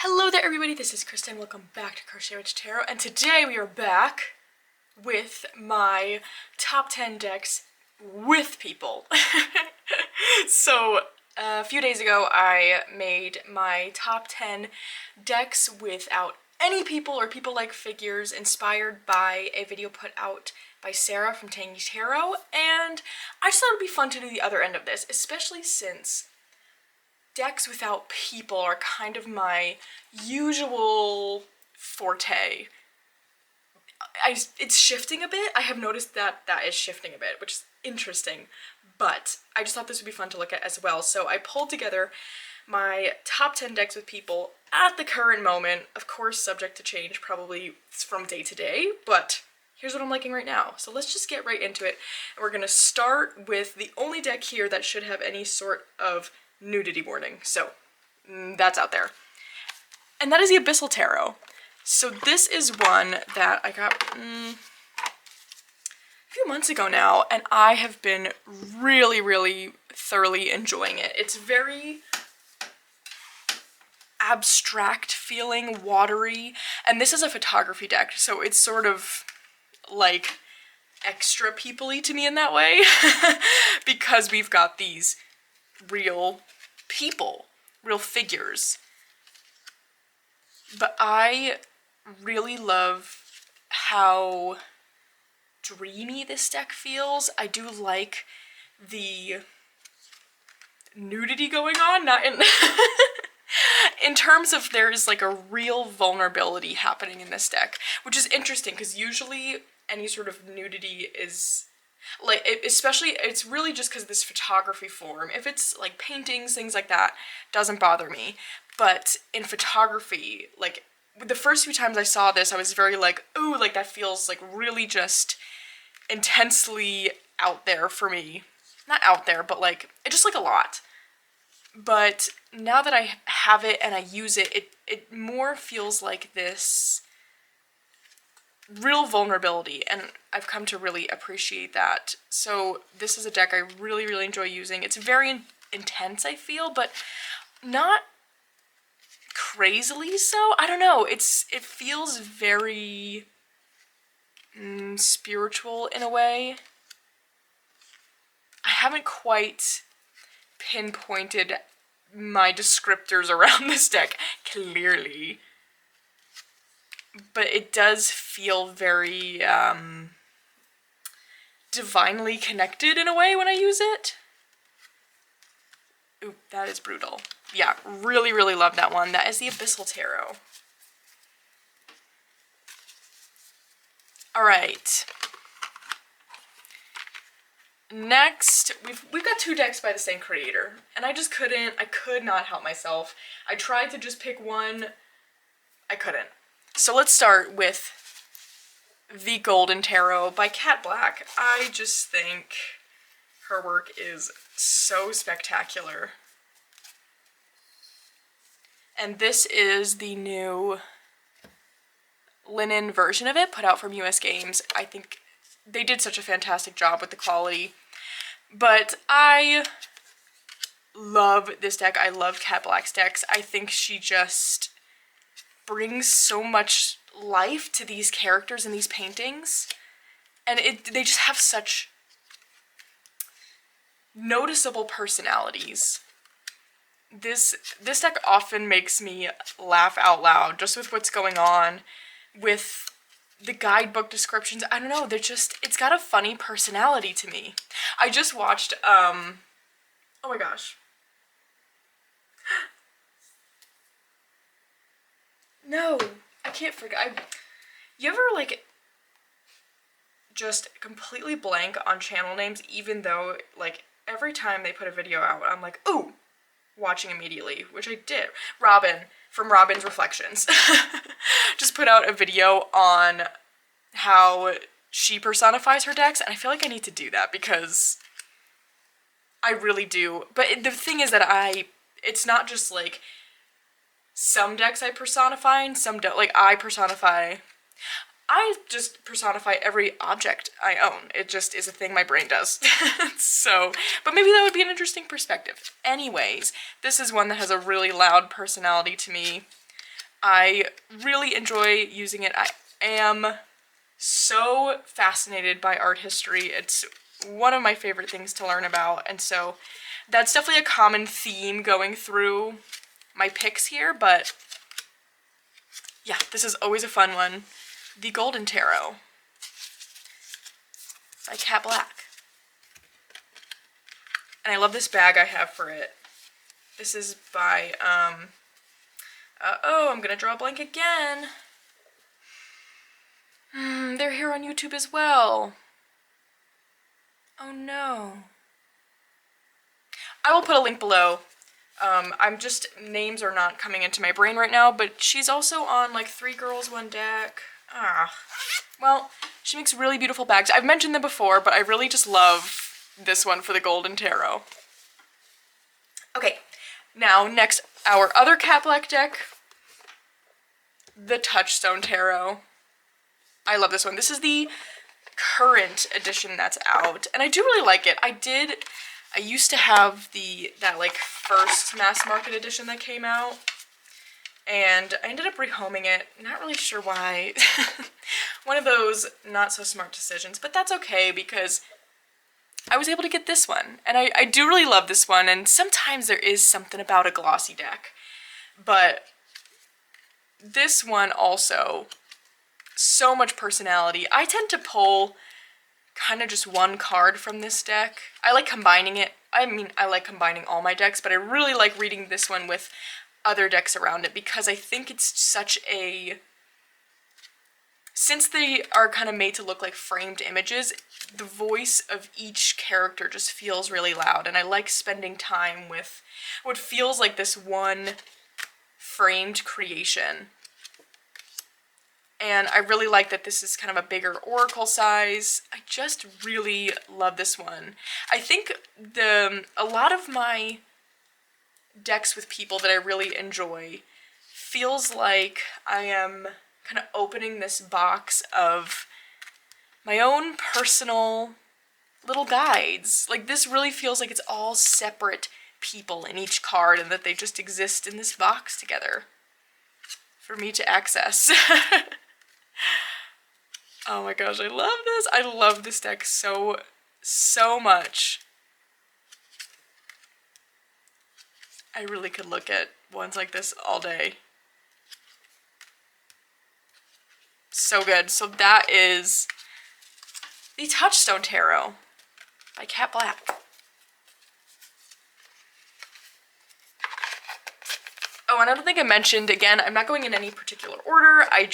Hello there everybody, this is Kristen. Welcome back to Crochet Witch Tarot, and today we are back with my top 10 decks with people. So a few days ago I made my top 10 decks without any people or people-like figures, inspired by a video put out by Sarah from Tangy Tarot, and I just thought it would be fun to do the other end of this, especially since decks without people are kind of my usual forte. It's shifting a bit. I have noticed that is shifting a bit, which is interesting, but I just thought this would be fun to look at as well. So I pulled together my top 10 decks with people at the current moment, of course subject to change probably from day to day, but here's what I'm liking right now. So let's just get right into it. And we're gonna start with the only deck here that should have any sort of nudity warning, so that's out there. And that is the Abyssal Tarot. So this is one that I got a few months ago now, and I have been really thoroughly enjoying it. It's very abstract feeling, watery, and this is a photography deck, so it's sort of like extra people-y to me in that way because we've got these real people, real figures. But I really love how dreamy this deck feels. I do like the nudity going on, not in in terms of there's like a real vulnerability happening in this deck, which is interesting because usually any sort of nudity is like, especially, it's really just because this photography form. If it's like paintings, things like that, doesn't bother me. But in photography, like the first few times I saw this, I was very like, ooh, like that feels like really just intensely out there for me. Not out there, but like, it just like a lot. But now that I have it and I use it, it more feels like this real vulnerability, and I've come to really appreciate that. So this is a deck I really enjoy using. It's very intense, I feel, but not crazily so. I don't know, it feels very spiritual in a way. I haven't quite pinpointed my descriptors around this deck clearly, but it does feel very divinely connected in a way when I use it. Ooh, that is brutal. Yeah, really love that one. That is the Abyssal Tarot. Alright. Next, we've got two decks by the same creator, and I could not help myself. I tried to just pick one, I couldn't. So let's start with the Guyant Tarot by Kat Black. I just think her work is so spectacular. And this is the new linen version of it, put out from US Games. I think they did such a fantastic job with the quality. But I love this deck. I love Kat Black's decks. I think she just brings so much life to these characters in these paintings, and they just have such noticeable personalities. This deck often makes me laugh out loud just with what's going on with the guidebook descriptions. I don't know, it's got a funny personality to me. I just watched oh my gosh. No, I can't forget. You ever like just completely blank on channel names, even though like every time they put a video out, I'm like, ooh, watching immediately, which I did. Robin from Robin's Reflections just put out a video on how she personifies her decks, and I feel like I need to do that because I really do. But the thing is that it's not just like some decks I personify and some don't. Like I just personify every object I own. It just is a thing my brain does. So, but maybe that would be an interesting perspective. Anyways, this is one that has a really loud personality to me. I really enjoy using it. I am so fascinated by art history. It's one of my favorite things to learn about, and so that's definitely a common theme going through my picks here, but yeah, this is always a fun one. The Golden Tarot by Cat Black. And I love this bag I have for it. This is by, oh, I'm gonna draw a blank again. They're here on YouTube as well. Oh no. I will put a link below. Names are not coming into my brain right now, but she's also on like 3 Girls, 1 Deck. Well, she makes really beautiful bags. I've mentioned them before, but I really just love this one for the Golden Tarot. Okay, now next, our other Cat Black deck, the Touchstone Tarot. I love this one. This is the current edition that's out, and I do really like it. I used to have that like first mass market edition that came out, and I ended up rehoming it. Not really sure why. One of those not so smart decisions, but that's okay because I was able to get this one, and I do really love this one, and sometimes there is something about a glossy deck, but this one also, so much personality. I tend to pull kind of just one card from this deck. I like combining it. I mean, I like combining all my decks, but I really like reading this one with other decks around it because I think it's such a... Since they are kind of made to look like framed images, the voice of each character just feels really loud, and I like spending time with what feels like this one framed creation. And I really like that this is kind of a bigger oracle size. I just really love this one. I think a lot of my decks with people that I really enjoy feels like I am kind of opening this box of my own personal little guides. Like, this really feels like it's all separate people in each card and that they just exist in this box together for me to access. Oh my gosh, I love this. I love this deck so much. I really could look at ones like this all day. So good. So that is the Touchstone Tarot by Cat Black. Oh, and I don't think I mentioned, again, I'm not going in any particular order. I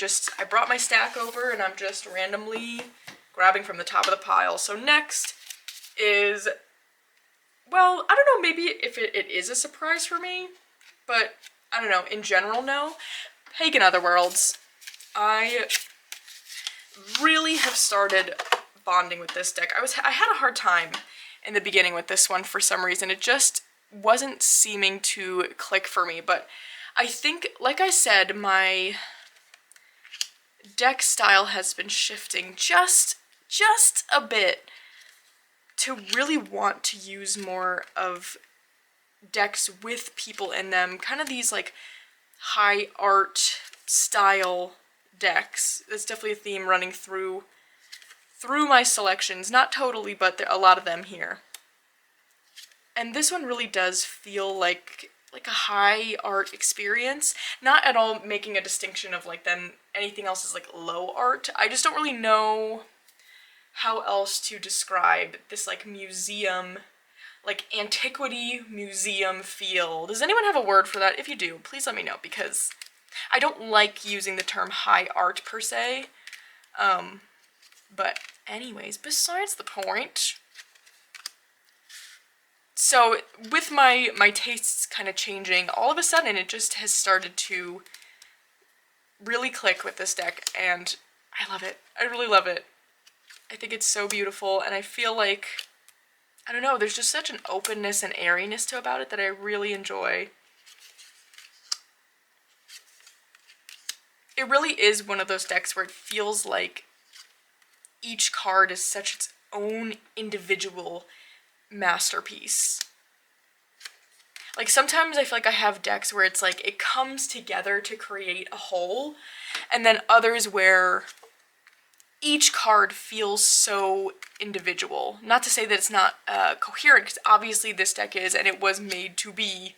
brought my stack over and I'm just randomly grabbing from the top of the pile. So next is, well, I don't know, maybe if it is a surprise for me, but I don't know, in general, no. Pagan Otherworlds. I really have started bonding with this deck. I had a hard time in the beginning with this one for some reason. It just wasn't seeming to click for me, but I think, like I said, my deck style has been shifting just a bit to really want to use more of decks with people in them, kind of these like high art style decks. That's definitely a theme running through my selections, not totally, but there are a lot of them here. And this one really does feel like a high art experience, not at all making a distinction of like then anything else is like low art. I just don't really know how else to describe this like museum, like antiquity museum feel. Does anyone have a word for that? If you do, please let me know, because I don't like using the term high art per se. But anyways, besides the point. So with my tastes kind of changing, all of a sudden it just has started to really click with this deck, and I love it. I really love it. I think it's so beautiful, and I feel like, I don't know, there's just such an openness and airiness to about it that I really enjoy. It really is one of those decks where it feels like each card is such its own individual masterpiece. Like sometimes I feel like I have decks where it's like it comes together to create a whole, and then others where each card feels so individual. Not to say that it's not coherent, because obviously this deck is, and it was made to be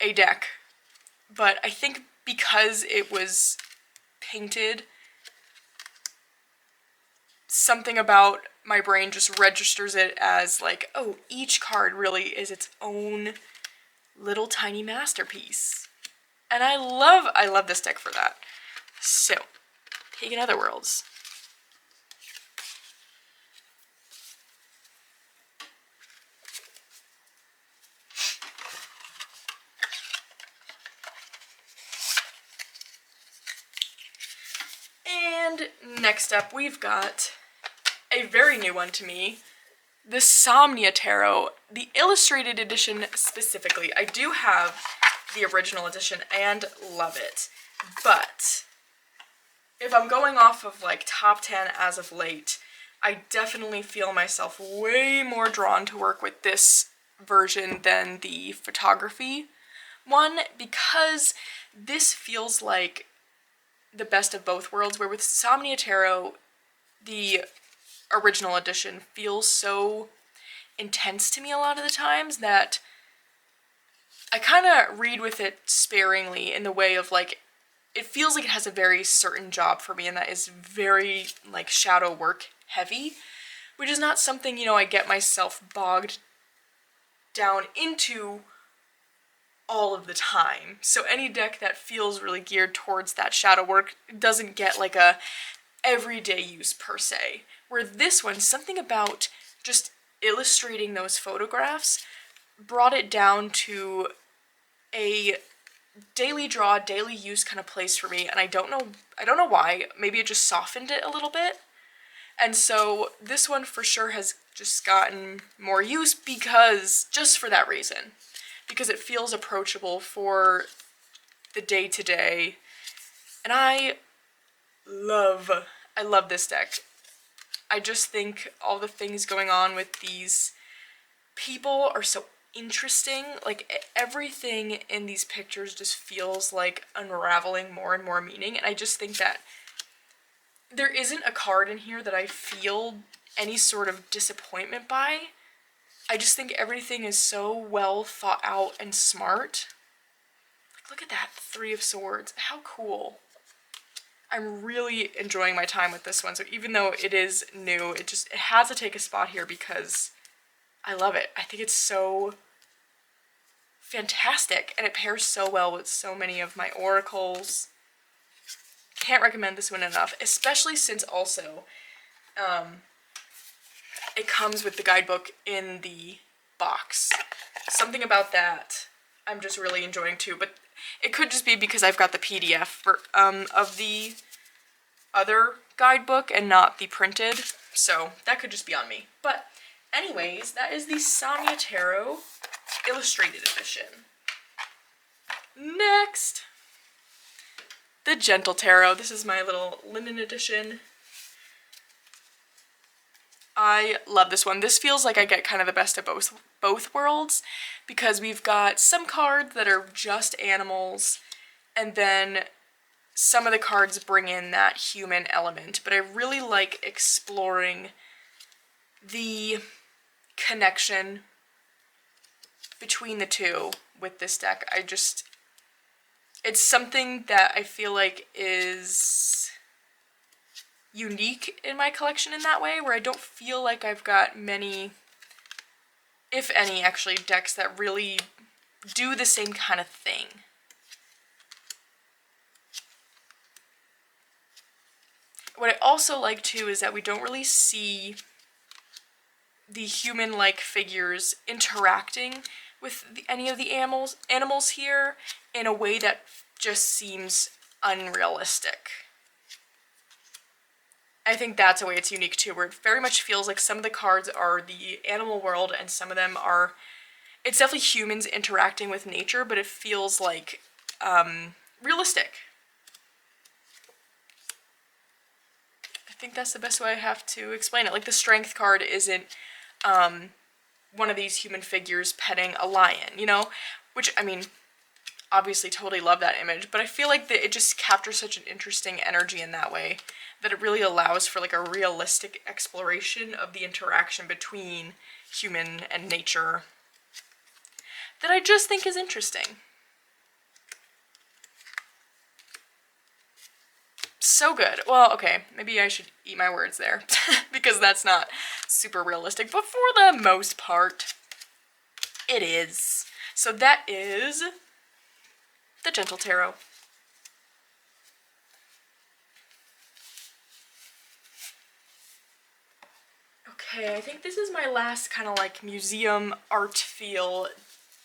a deck. But I think because it was painted, something about my brain just registers it as like, oh, each card really is its own little tiny masterpiece. And I love this deck for that. So, Pagan Otherworlds. And next up we've got a very new one to me, the Somnia Tarot, the illustrated edition specifically. I do have the original edition and love it, but if I'm going off of like top 10 as of late, I definitely feel myself way more drawn to work with this version than the photography one, because this feels like the best of both worlds, where with Somnia Tarot, the original edition feels so intense to me a lot of the times that I kind of read with it sparingly, in the way of like, it feels like it has a very certain job for me, and that is very like shadow work heavy, which is not something, you know, I get myself bogged down into all of the time. So any deck that feels really geared towards that shadow work doesn't get like a everyday use per se. Where this one, something about just illustrating those photographs brought it down to a daily draw, daily use kind of place for me, and I don't know why. Maybe it just softened it a little bit. And so this one for sure has just gotten more use because, just for that reason. Because it feels approachable for the day-to-day. And I love this deck. I just think all the things going on with these people are so interesting. Like, everything in these pictures just feels like unraveling more and more meaning, and I just think that there isn't a card in here that I feel any sort of disappointment by. I just think everything is so well thought out and smart. Like, look at that Three of Swords. How cool. I'm really enjoying my time with this one, so even though it is new, it has to take a spot here because I love it. I think it's so fantastic, and it pairs so well with so many of my oracles. Can't recommend this one enough, especially since also it comes with the guidebook in the box. Something about that I'm just really enjoying too, but it could just be because I've got the PDF of the other guidebook and not the printed, so that could just be on me. But anyways, that is the Somnia Tarot Illustrated Edition. Next, the Gentle Tarot. This is my little linen edition. I love this one. This feels like I get kind of the best of both worlds, because we've got some cards that are just animals, and then some of the cards bring in that human element. But I really like exploring the connection between the two with this deck. It's something that I feel like is unique in my collection in that way, where I don't feel like I've got many, if any, actually, decks that really do the same kind of thing. What I also like too is that we don't really see the human-like figures interacting with any of the animals here in a way that just seems unrealistic. I think that's a way it's unique too, where it very much feels like some of the cards are the animal world and some of them are, it's definitely humans interacting with nature, but it feels like realistic. I think that's the best way I have to explain it. Like, the Strength card isn't one of these human figures petting a lion, you know? Which, I mean, obviously totally love that image, but I feel like that it just captures such an interesting energy in that way that it really allows for like a realistic exploration of the interaction between human and nature that I just think is interesting. So good. Well, okay, maybe I should eat my words there because that's not super realistic, but for the most part, it is. So that is the Gentle Tarot. Okay, I think this is my last kind of like museum art feel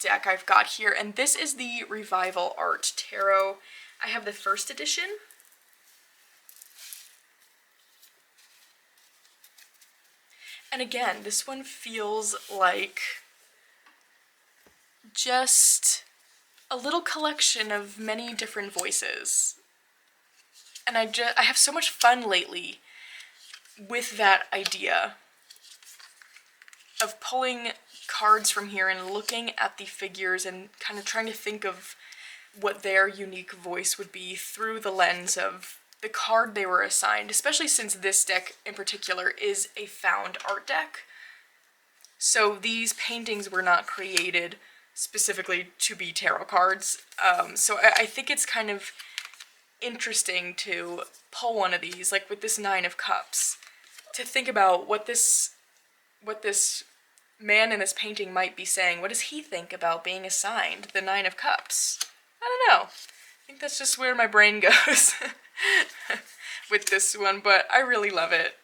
deck I've got here, and this is the Revival Art Tarot. I have the first edition. And again, this one feels like just a little collection of many different voices. And I have so much fun lately with that idea of pulling cards from here and looking at the figures and kind of trying to think of what their unique voice would be through the lens of the card they were assigned, especially since this deck in particular is a found art deck. So these paintings were not created specifically to be tarot cards. So I think it's kind of interesting to pull one of these, like with this Nine of Cups, to think about what this man in this painting might be saying. What does he think about being assigned the Nine of Cups? I don't know. I think that's just where my brain goes with this one, but I really love it.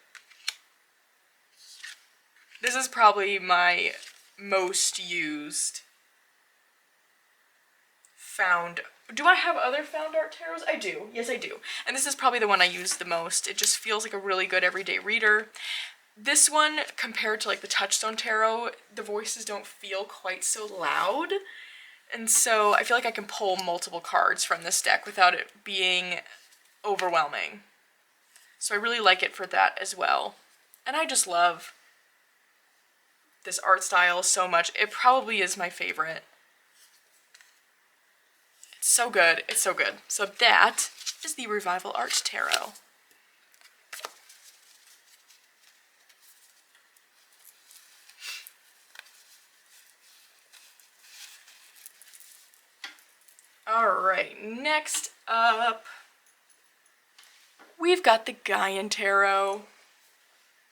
This is probably my most used found. Do I have other found art tarots? I do. Yes, I do. And this is probably the one I use the most. It just feels like a really good everyday reader. This one, compared to like the Touchstone Tarot, the voices don't feel quite so loud. And so I feel like I can pull multiple cards from this deck without it being overwhelming. So I really like it for that as well. And I just love this art style so much. It probably is my favorite. It's so good. It's so good. So that is the Revival Art Tarot. Alright, next up, we've got the Guyant Tarot.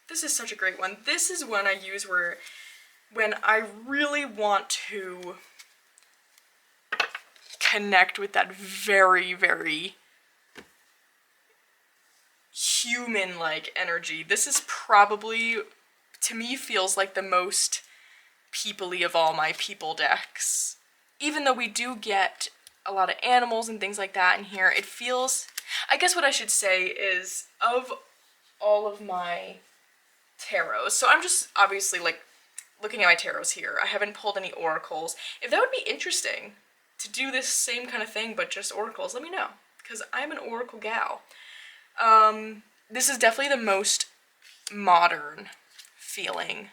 This is such a great one. This is one I use when I really want to connect with that very, very human-like energy. This is probably, to me, feels like the most people-y of all my people decks. Even though we do get a lot of animals and things like that in here, it feels, I guess what I should say is, of all of my tarots, so I'm just obviously like looking at my tarots here. I haven't pulled any oracles. If that would be interesting to do this same kind of thing but just oracles, let me know, because I'm an oracle gal. This is definitely the most modern feeling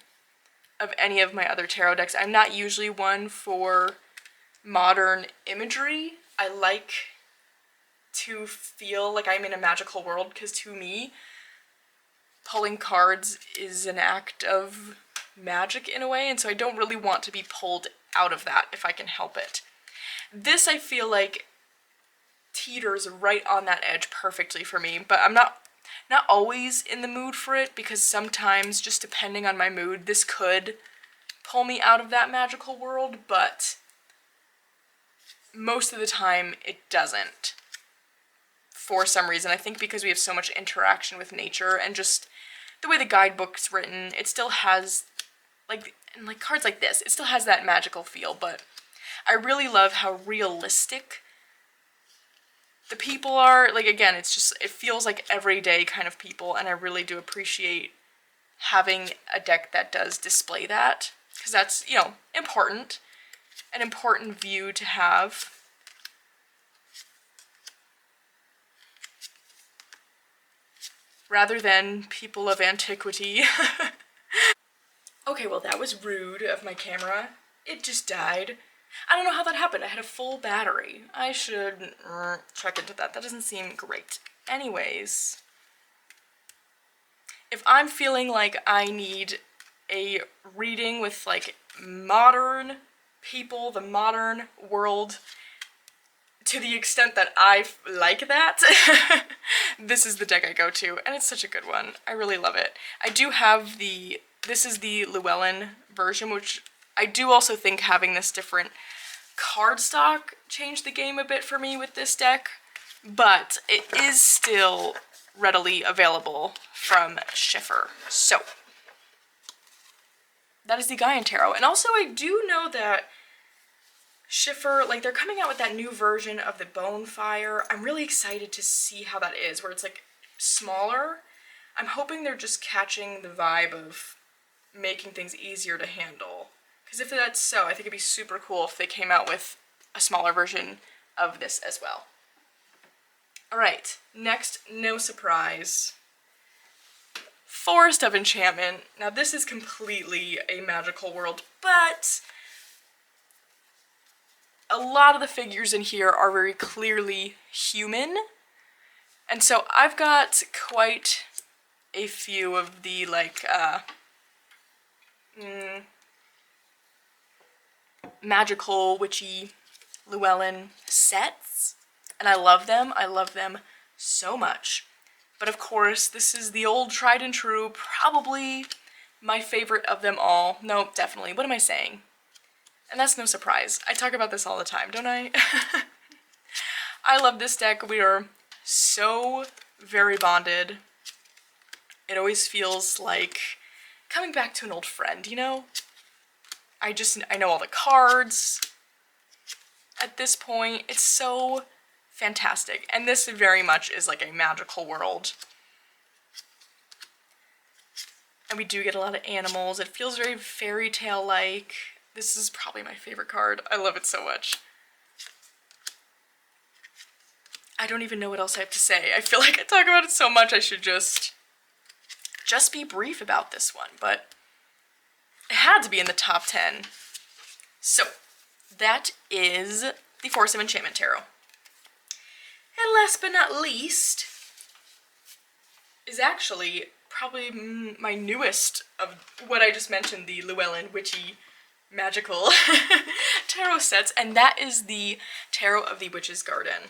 of any of my other tarot decks. I'm not usually one for modern imagery. I like to feel like I'm in a magical world, because to me, pulling cards is an act of magic in a way, and so I don't really want to be pulled out of that if I can help it. This, I feel like, teeters right on that edge perfectly for me, but I'm not always in the mood for it, because sometimes, just depending on my mood, this could pull me out of that magical world, but most of the time it doesn't, for some reason. I think because we have so much interaction with nature and just the way the guidebook's written, it still has, like cards like this, it still has that magical feel, but I really love how realistic the people are. Like, again, it feels like everyday kind of people, and I really do appreciate having a deck that does display that, because that's, you know, important. An important view to have. Rather than people of antiquity. Okay, well that was rude of my camera. It just died. I don't know how that happened. I had a full battery. I should check into that. That doesn't seem great. Anyways, if I'm feeling like I need a reading with like modern people, the modern world, to the extent that I like that, this is the deck I go to, and it's such a good one. I really love it. I do have this is the Llewellyn version, which I do also think having this different cardstock changed the game a bit for me with this deck, but it is still readily available from Schiffer. So, that is the Guyant Tarot. And also I do know that Schiffer, like, they're coming out with that new version of the Bonefire. I'm really excited to see how that is, where it's like smaller. I'm hoping they're just catching the vibe of making things easier to handle. Because if that's so, I think it'd be super cool if they came out with a smaller version of this as well. Alright, next, no surprise. Forest of Enchantment. Now this is completely a magical world, but a lot of the figures in here are very clearly human. And so I've got quite a few of the, like, magical, witchy Llewellyn sets. And I love them. I love them so much. But of course, this is the old tried and true, probably my favorite of them all. No, definitely. What am I saying? And that's no surprise. I talk about this all the time, don't I? I love this deck. We are so very bonded. It always feels like coming back to an old friend, you know? I know all the cards at this point. It's so fantastic. And this very much is like a magical world. And we do get a lot of animals. It feels very fairy tale-like. This is probably my favorite card. I love it so much. I don't even know what else I have to say. I feel like I talk about it so much I should just be brief about this one, but it had to be in the top 10. So, that is the Forest of Enchantment Tarot. And last but not least is actually probably my newest of what I just mentioned, the Llewellyn witchy magical tarot sets, and that is the Tarot of the Witch's Garden,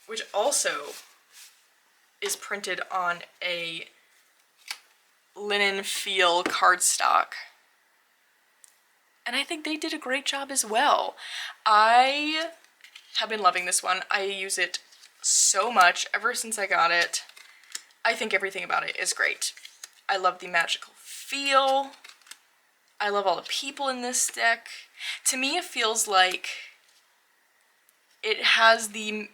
which also is printed on a linen feel cardstock. And I think they did a great job as well. I have been loving this one. I use it so much ever since I got it. I think everything about it is great. I love the magical feel. I love all the people in this deck. To me, it feels like it has the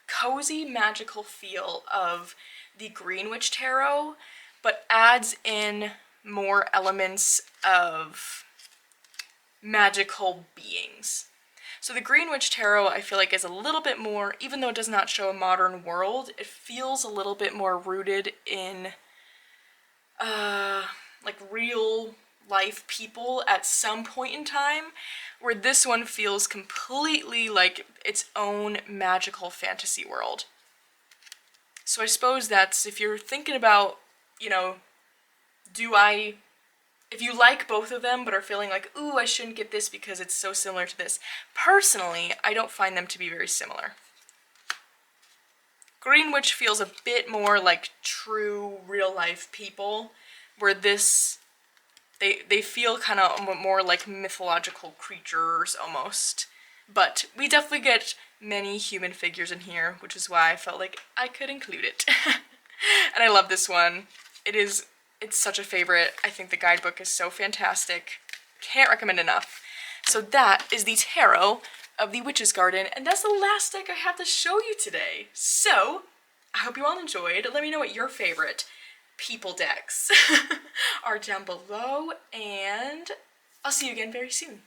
cozy, magical feel of the Green Witch Tarot, but adds in more elements of magical beings. So the Green Witch Tarot, I feel like, is a little bit more, even though it does not show a modern world, it feels a little bit more rooted in, like, real life people at some point in time, where this one feels completely like its own magical fantasy world. So I suppose that's, if you're thinking about, you know, if you like both of them but are feeling like, ooh, I shouldn't get this because it's so similar to this. Personally, I don't find them to be very similar. Green Witch feels a bit more like true real life people, where this, they feel kind of more like mythological creatures almost. But we definitely get many human figures in here, which is why I felt like I could include it. And I love this one. It's such a favorite. I think the guidebook is so fantastic. Can't recommend enough. So that is the Tarot of the Witch's Garden, and that's the last deck I have to show you today. So, I hope you all enjoyed. Let me know what your favorite people decks are down below, and I'll see you again very soon.